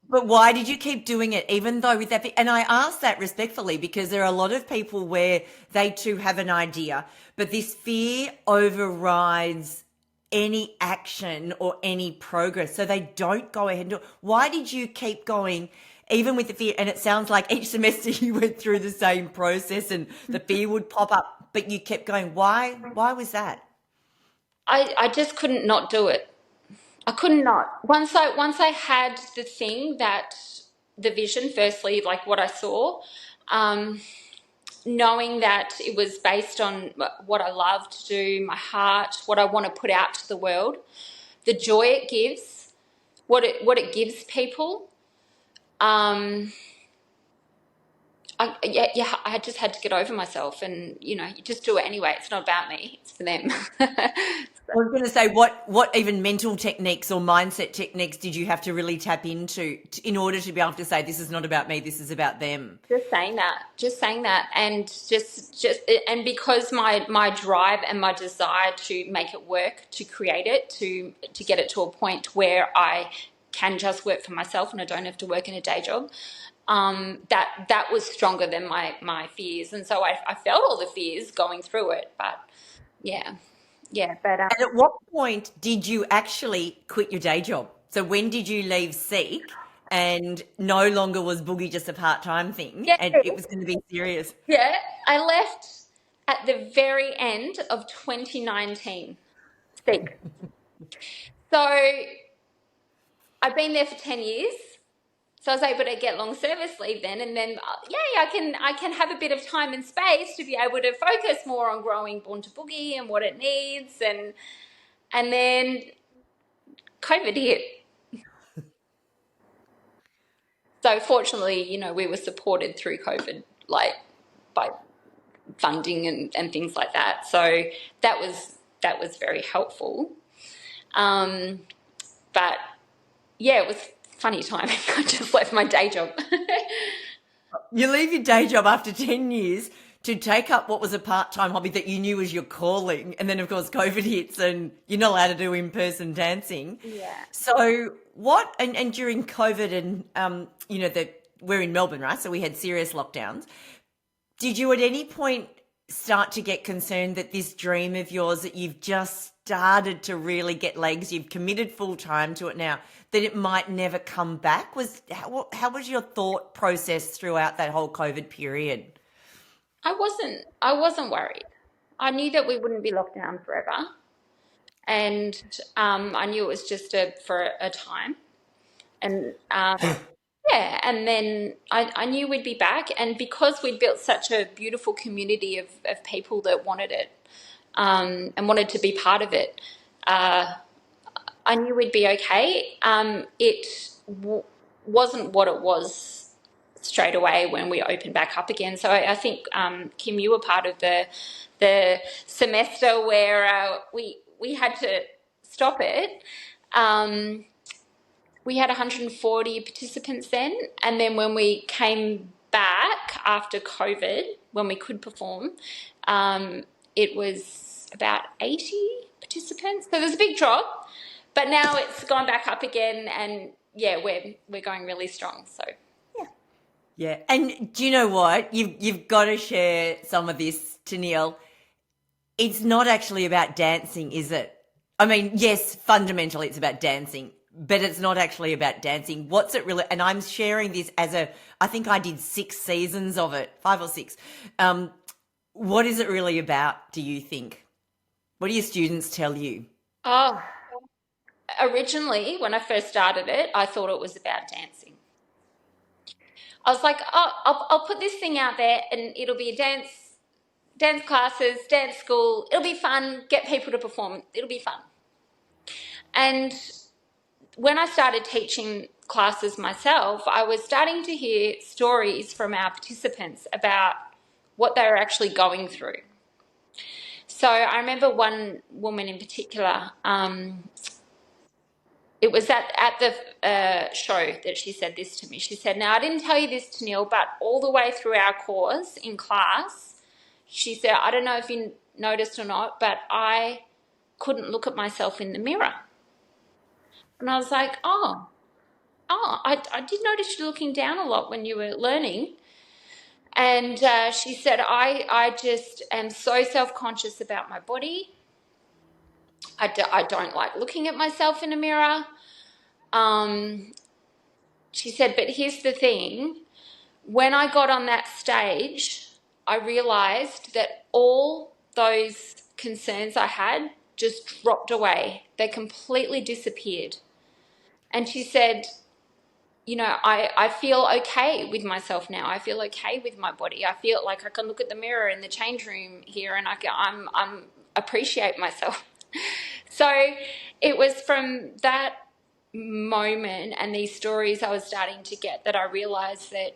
A: But why did you keep doing it, even though with that? And I ask that respectfully because there are a lot of people where they too have an idea, but this fear overrides any action or any progress. So they don't go ahead and do it. Why did you keep going, even with the fear? And it sounds like each semester you went through the same process and the fear would pop up, but you kept going. Why was that?
B: I just couldn't not do it. I couldn't not. Once I had the thing that the vision, firstly, like what I saw, knowing that it was based on what I love to do, my heart, what I want to put out to the world, the joy it gives, what it gives people. I just had to get over myself, and you just do it anyway. It's not about me; it's for them.
A: I was going to say, what even mental techniques or mindset techniques did you have to really tap into in order to be able to say, this is not about me, this is about them?
B: Just saying that, and just and because my drive and my desire to make it work, to create it, to get it to a point where I can just work for myself and I don't have to work in a day job. That was stronger than my fears, and so I felt all the fears going through it. But yeah. But
A: And at what point did you actually quit your day job? So when did you leave Seek and no longer was Boogie just a part-time thing and it was going to be serious?
B: Yeah, I left at the very end of 2019. Seek. So I've been there for 10 years. So I was able to get long service leave then, and then I can have a bit of time and space to be able to focus more on growing Born to Boogie and what it needs, and then COVID hit. So fortunately, we were supported through COVID, like by funding and things like that. So that was very helpful. But yeah, it was funny timing. I just left my day job.
A: You leave your day job after 10 years to take up what was a part-time hobby that you knew was your calling. And then, of course, COVID hits and you're not allowed to do in-person dancing.
B: Yeah.
A: So and during COVID and, we're in Melbourne, right? So we had serious lockdowns. Did you at any point start to get concerned that this dream of yours that you've just started to really get legs, you've committed full time to it now, that it might never come back? How was your thought process throughout that whole COVID period?
B: I wasn't worried. I knew that we wouldn't be locked down forever, and I knew it was just for a time, and and then I knew we'd be back, and because we'd built such a beautiful community of people that wanted it and wanted to be part of it, I knew we'd be okay. It wasn't what it was straight away when we opened back up again. So I think, Kim, you were part of the semester where we had to stop it. We had 140 participants then, and then when we came back after COVID, when we could perform, it was about 80 participants. So there's a big drop, but now it's gone back up again, and yeah, we're going really strong. So
A: yeah. And do you know what? You've got to share some of this, Tennille. it's not actually about dancing, is it? I mean, yes, fundamentally it's about dancing, but it's not actually about dancing. What's it really? And I'm sharing this I think I did 6 seasons of it, 5 or 6. What is it really about, do you think? What do your students tell you?
B: Oh, originally, when I first started it, I thought it was about dancing. I was like, oh, I'll put this thing out there and it'll be a dance classes, dance school. It'll be fun, get people to perform. It'll be fun. And when I started teaching classes myself, I was starting to hear stories from our participants about what they were actually going through. So I remember one woman in particular, it was at the show that she said this to me. She said, now I didn't tell you this, Tennille, but all the way through our course in class, she said, I don't know if you noticed or not, but I couldn't look at myself in the mirror. And I was like, I did notice you looking down a lot when you were learning. And she said, I just am so self-conscious about my body. I don't like looking at myself in a mirror. She said, but here's the thing. When I got on that stage, I realized that all those concerns I had just dropped away. They completely disappeared. And she said, you know, I feel okay with myself now. I feel okay with my body. I feel like I can look at the mirror in the change room here and I'm appreciate myself. So it was from that moment and these stories I was starting to get that I realized that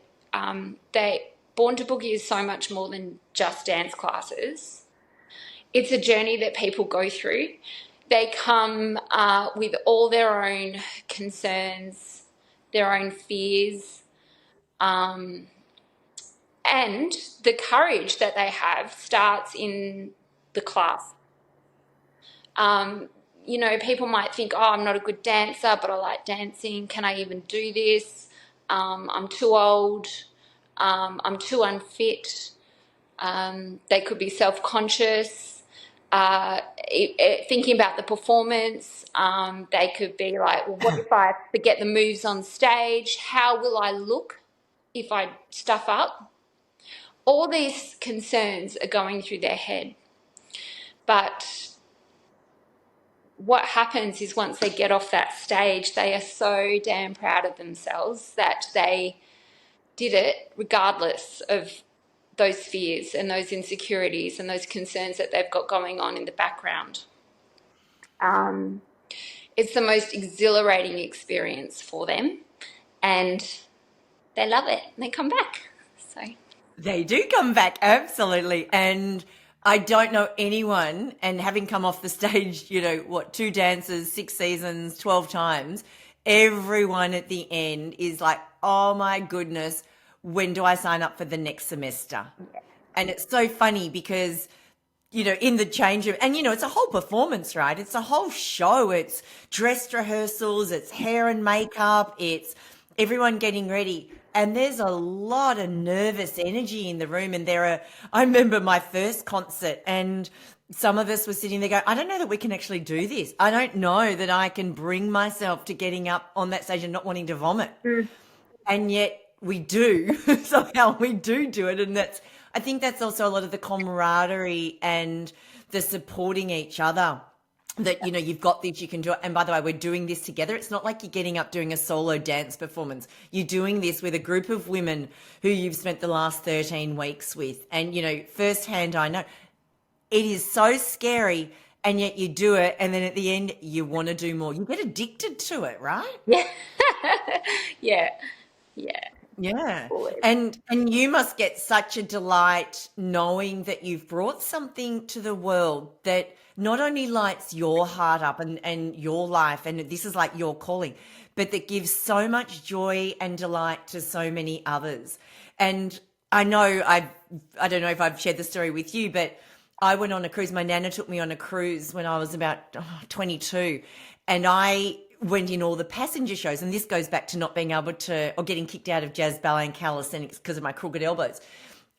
B: Born to Boogie is so much more than just dance classes. It's a journey that people go through. They come with all their own concerns, their own fears, and the courage that they have starts in the class. You know, people might think, oh, I'm not a good dancer, but I like dancing. Can I even do this? I'm too old. I'm too unfit. They could be self-conscious. Thinking about the performance, they could be like, well, what if I forget the moves on stage? How will I look if I stuff up? All these concerns are going through their head. But what happens is once they get off that stage, they are so damn proud of themselves that they did it regardless of those fears and those insecurities and those concerns that they've got going on in the background. It's the most exhilarating experience for them and they love it and they come back. So
A: They do come back, absolutely. And I don't know anyone, and having come off the stage, you know, 2 dances, 6 seasons, 12 times, everyone at the end is like, oh my goodness, when do I sign up for the next semester? And it's so funny because, you know, in the change room, and, you know, it's a whole performance, right? It's a whole show. It's dress rehearsals, it's hair and makeup, it's everyone getting ready. And there's a lot of nervous energy in the room. And I remember my first concert and some of us were sitting there going, I don't know that we can actually do this. I don't know that I can bring myself to getting up on that stage and not wanting to vomit. And yet we do. Somehow we do it. And I think that's also a lot of the camaraderie and the supporting each other. That, you know, you've got this, you can do it. And by the way, we're doing this together. It's not like you're getting up doing a solo dance performance. You're doing this with a group of women who you've spent the last 13 weeks with. And, you know, firsthand, I know it is so scary and yet you do it. And then at the end, you want to do more. You get addicted to it, right?
B: yeah, yeah, yeah.
A: Yeah.
B: Always.
A: And you must get such a delight knowing that you've brought something to the world that not only lights your heart up and your life, and this is like your calling, but that gives so much joy and delight to so many others. And I know I don't know if I've shared the story with you, but I went on a cruise. My nana took me on a cruise when I was about 22, and I went in all the passenger shows. And this goes back to not being able to, or getting kicked out of jazz, ballet and calisthenics because of my crooked elbows.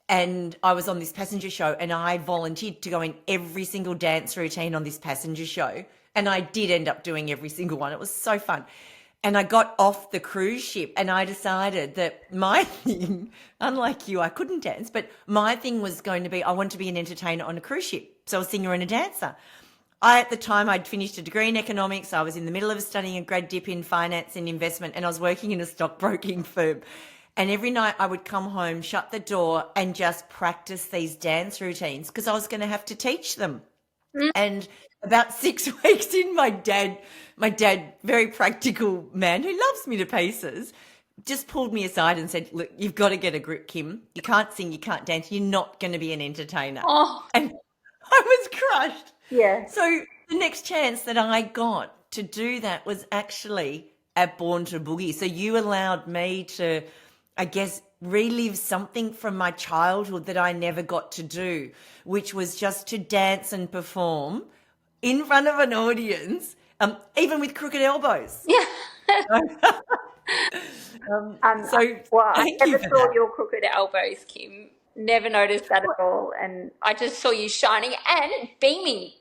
A: and I was on this passenger show, and I volunteered to go in every single dance routine on this passenger show. And I did end up doing every single one. It was so fun. And I got off the cruise ship and I decided that my thing, unlike you, I couldn't dance, but my thing was going to be, I want to be an entertainer on a cruise ship. So a singer and a dancer. At the time, I'd finished a degree in economics. I was in the middle of studying a grad dip in finance and investment, and I was working in a stockbroking firm. And every night I would come home, shut the door, and just practice these dance routines because I was going to have to teach them. And about 6 weeks in, my dad, very practical man who loves me to pieces, just pulled me aside and said, look, you've got to get a grip, Kim. You can't sing, you can't dance. You're not going to be an entertainer.
B: Oh.
A: And I was crushed.
B: Yeah.
A: So the next chance that I got to do that was actually at Born to Boogie. So you allowed me to, I guess, relive something from my childhood that I never got to do, which was just to dance and perform in front of an audience, even with crooked elbows.
B: Yeah.
C: Well, I
A: thank you
C: never
A: for
C: saw
A: that.
C: your crooked elbows, Kim. Never noticed that at all. And
B: I just saw you shining and beaming.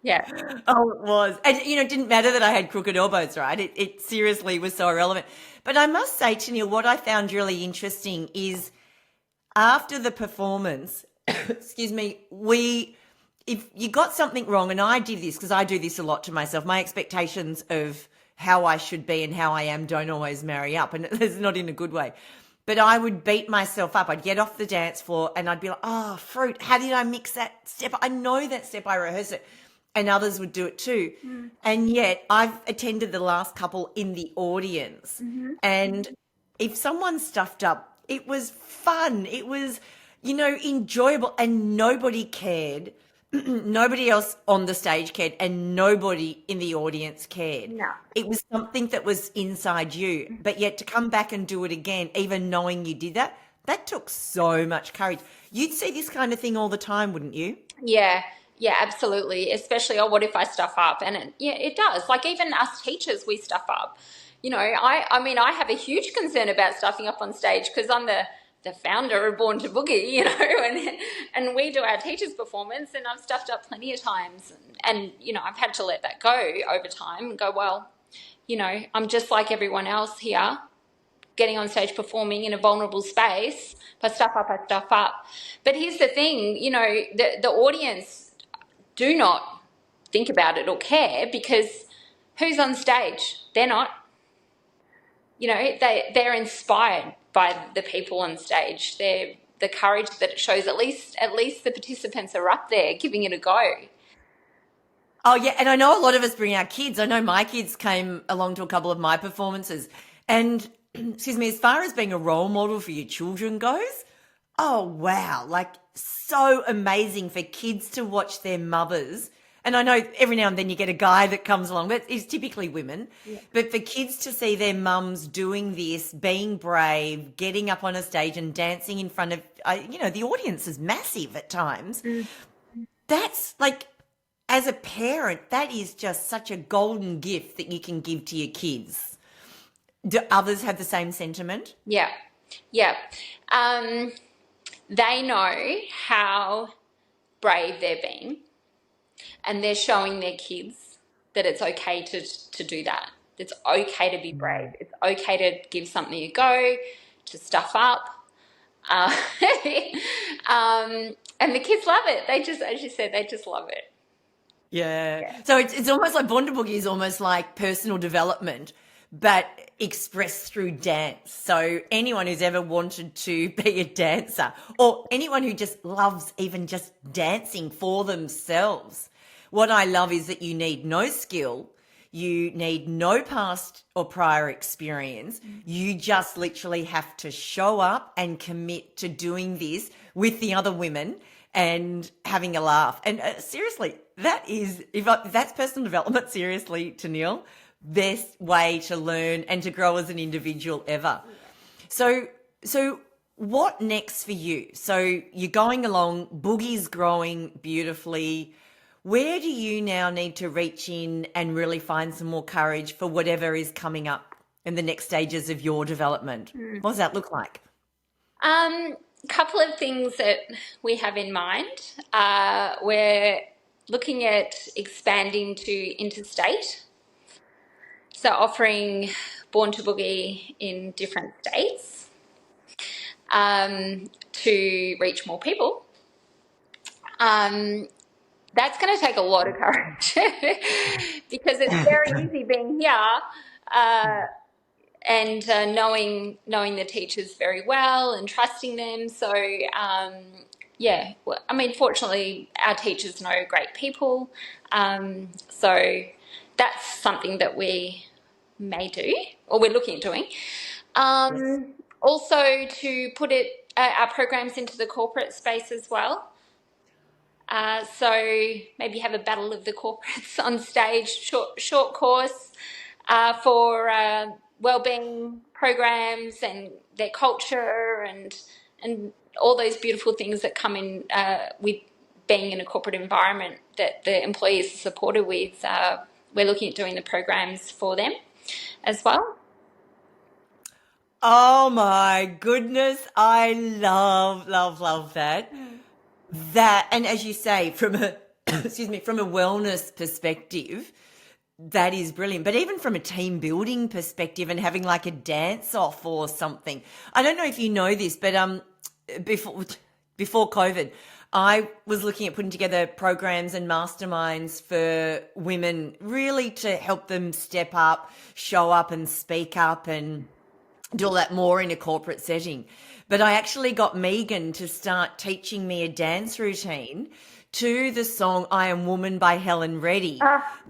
B: Yeah.
A: Oh, it was. And, it didn't matter that I had crooked elbows, right? It seriously was so irrelevant. But I must say, Tennille, what I found really interesting is after the performance, excuse me, if you got something wrong, and I did this because I do this a lot to myself, my expectations of how I should be and how I am don't always marry up, and it's not in a good way. But I would beat myself up. I'd get off the dance floor and I'd be like, oh, fruit, how did I mix that step? I know that step, I rehearse it. And others would do it too. And yet I've attended the last couple in the audience. And if someone stuffed up, it was fun. It was, enjoyable, and nobody cared. Nobody else on the stage cared, and nobody in the audience cared.
C: No.
A: It was something that was inside you. But yet to come back and do it again, even knowing you did that, that took so much courage. You'd see this kind of thing all the time, wouldn't you?
B: Yeah. Yeah, absolutely. Especially, what if I stuff up? And it does. Like, even us teachers, we stuff up. I have a huge concern about stuffing up on stage because I'm the founder of Born to Boogie, and we do our teachers' performance, and I've stuffed up plenty of times. And I've had to let that go over time and go, well, I'm just like everyone else here, getting on stage performing in a vulnerable space. If I stuff up, I stuff up. But here's the thing, the audience do not think about it or care because who's on stage? They're not. They're inspired by the people on stage. They're the courage that it shows. At least the participants are up there giving it a go.
A: Oh, yeah. And I know a lot of us bring our kids. I know my kids came along to a couple of my performances. And, excuse me, as far as being a role model for your children goes, oh, wow. Like, so amazing for kids to watch their mothers. And I know every now and then you get a guy that comes along, but it's typically women. Yeah. But for kids to see their mums doing this, being brave, getting up on a stage and dancing in front of, the audience is massive at times. That's like, as a parent, that is just such a golden gift that you can give to your kids. Do others have the same sentiment?
B: Yeah. Yeah. They know how brave they're being, and they're showing their kids that it's okay to do that. It's okay to be brave. It's okay to give something a go, to stuff up. And the kids love it. They just, as you said, they just love it.
A: Yeah. So it's almost like Born to Boogie is almost like personal development, but expressed through dance. So anyone who's ever wanted to be a dancer, or anyone who just loves even just dancing for themselves, what I love is that you need no skill, you need no past or prior experience. You just literally have to show up and commit to doing this with the other women and having a laugh. And seriously, that's personal development, seriously, Tennille, best way to learn and to grow as an individual ever. So what next for you? So you're going along, Boogie's growing beautifully. Where do you now need to reach in and really find some more courage for whatever is coming up in the next stages of your development? What does that look like?
B: Couple of things that we have in mind. We're looking at expanding to interstate, so offering Born to Boogie in different states to reach more people. That's going to take a lot of courage because it's very easy being here and knowing the teachers very well and trusting them. So yeah, I mean, fortunately, our teachers know great people. So that's something that we may do, or we're looking at doing. Also, to put our programs into the corporate space as well. So maybe have a battle of the corporates on stage, short course for wellbeing programs and their culture and all those beautiful things that come in with being in a corporate environment that the employees are supported with. We're looking at doing the programs for them as well.
A: Oh my goodness, I love that. That, and as you say, from a excuse me, from a wellness perspective, that is brilliant. But even from a team building perspective and having like a dance off or something. I don't know if you know this, but before COVID, I was looking at putting together programs and masterminds for women, really to help them step up, show up and speak up and do all that more in a corporate setting. But I actually got Megan to start teaching me a dance routine to the song I Am Woman by Helen Reddy,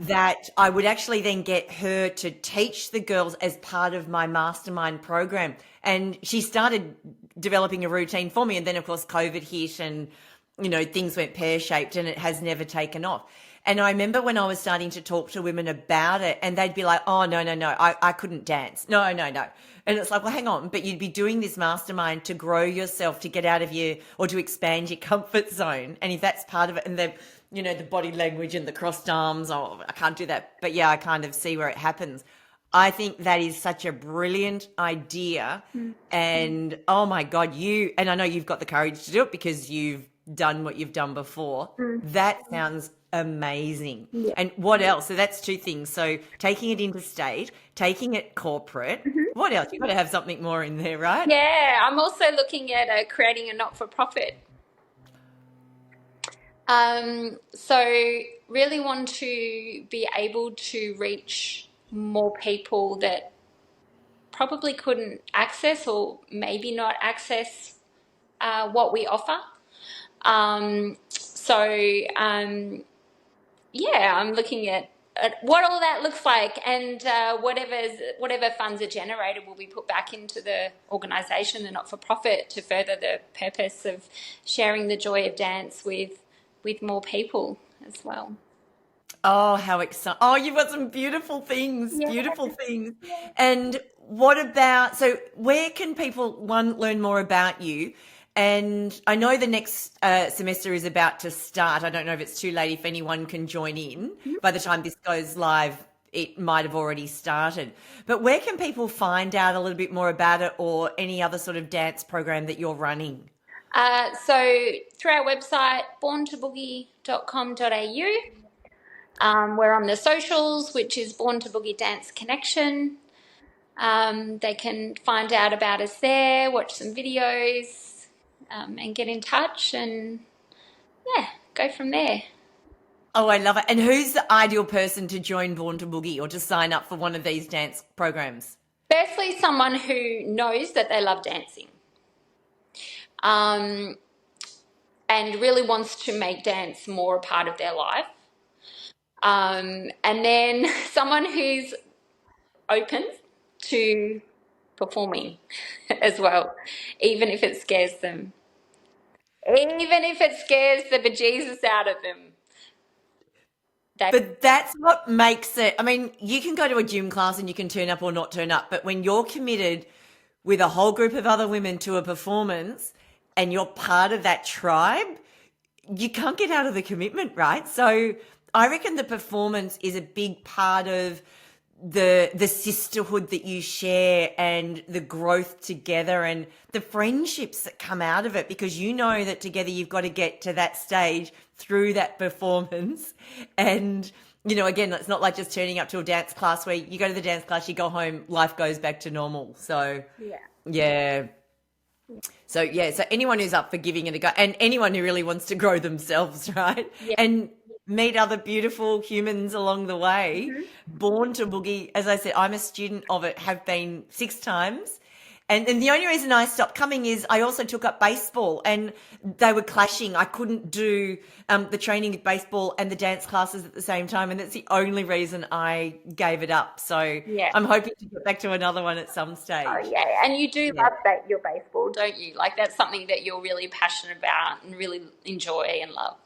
A: that I would actually then get her to teach the girls as part of my mastermind program. And she started developing a routine for me. And then, of course, COVID hit and, you know, things went pear-shaped and it has never taken off. And I remember when I was starting to talk to women about it and they'd be like, oh, no, I couldn't dance. No. And it's like, well, hang on, but you'd be doing this mastermind to grow yourself, to get out of your, or to expand your comfort zone. And if that's part of it, and the, you know, the body language and the crossed arms, oh, I can't do that. But yeah, I kind of see where it happens. I think that is such a brilliant idea. And oh my God, and I know you've got the courage to do it because you've done what you've done before. That sounds amazing.
B: Yeah.
A: And what else? So that's two things. So taking it interstate, taking it corporate. What else? You've got to have something more in there, right?
B: Yeah, I'm also looking at creating a not-for-profit. So really want to be able to reach more people that probably couldn't access or maybe not access what we offer. Yeah, I'm looking at what all that looks like, and whatever funds are generated will be put back into the organisation, the not-for-profit, to further the purpose of sharing the joy of dance with more people as well.
A: Oh, how exciting. Oh, you've got some beautiful things, beautiful things. And what about, so where can people, learn more about you? And I know the next semester is about to start. I don't know if it's too late if anyone can join in. By the time this goes live, it might have already started. But where can people find out a little bit more about it or any other sort of dance program that you're running?
B: So through our website, borntoboogie.com.au. We're on the socials, which is Born to Boogie Dance Connection. They can find out about us there, watch some videos, and get in touch and, yeah, go from there.
A: Oh, I love it. And who's the ideal person to join Born to Boogie or to sign up for one of these dance programs?
B: Firstly, someone who knows that they love dancing and really wants to make dance more a part of their life. And then someone who's open to performing as well, even if it scares them. Even if it scares the bejesus out of them.
A: But that's what makes it, I mean, you can go to a gym class and you can turn up or not turn up, but when you're committed with a whole group of other women to a performance and you're part of that tribe, you can't get out of the commitment, right? So I reckon the performance is a big part of the sisterhood that you share and the growth together and the friendships that come out of it, because you know that together you've got to get to that stage through that performance. And, you know, again, it's not like just turning up to a dance class where you go to the dance class, you go home, life goes back to normal. So, yeah. So anyone who's up for giving it a go, and anyone who really wants to grow themselves, right?
B: Yeah.
A: And meet other beautiful humans along the way. Born to Boogie, as I said, I'm a student of it, have been 6 times. And the only reason I stopped coming is I also took up baseball, and they were clashing. I couldn't do the training with baseball and the dance classes at the same time, and that's the only reason I gave it up. So I'm hoping to get back to another one at some stage.
C: Oh, yeah. And you do love that, your baseball, don't you? Like, that's something that you're really passionate about and really enjoy and love.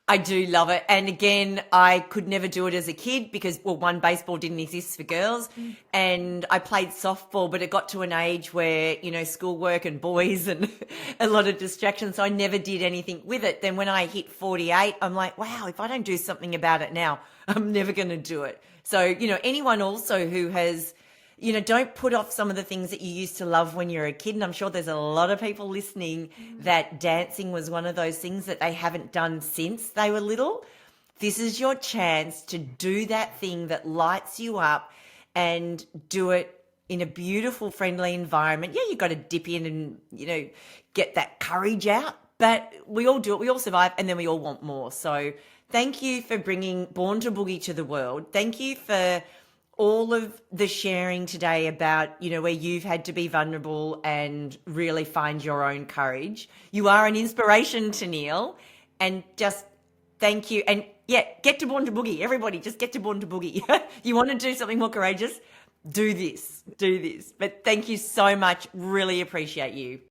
A: I do love it. And again, I could never do it as a kid because, well, one, baseball didn't exist for girls, and I played softball, but it got to an age where, you know, schoolwork and boys and a lot of distractions. So I never did anything with it. Then when I hit 48, I'm like, wow, if I don't do something about it now, I'm never going to do it. So, you know, anyone also who has, you know, don't put off some of the things that you used to love when you were a kid. And I'm sure there's a lot of people listening that dancing was one of those things that they haven't done since they were little. This is your chance to do that thing that lights you up and do it in a beautiful, friendly environment. Yeah, you've got to dip in and, you know, get that courage out. But we all do it. We all survive, and then we all want more. So thank you for bringing Born to Boogie to the world. Thank you for all of the sharing today about, you know, where you've had to be vulnerable and really find your own courage. You are an inspiration, Tennille, and just thank you. And get to Born to Boogie. Everybody, just get to Born to Boogie. You want to do something more courageous? Do this. But thank you so much. Really appreciate you.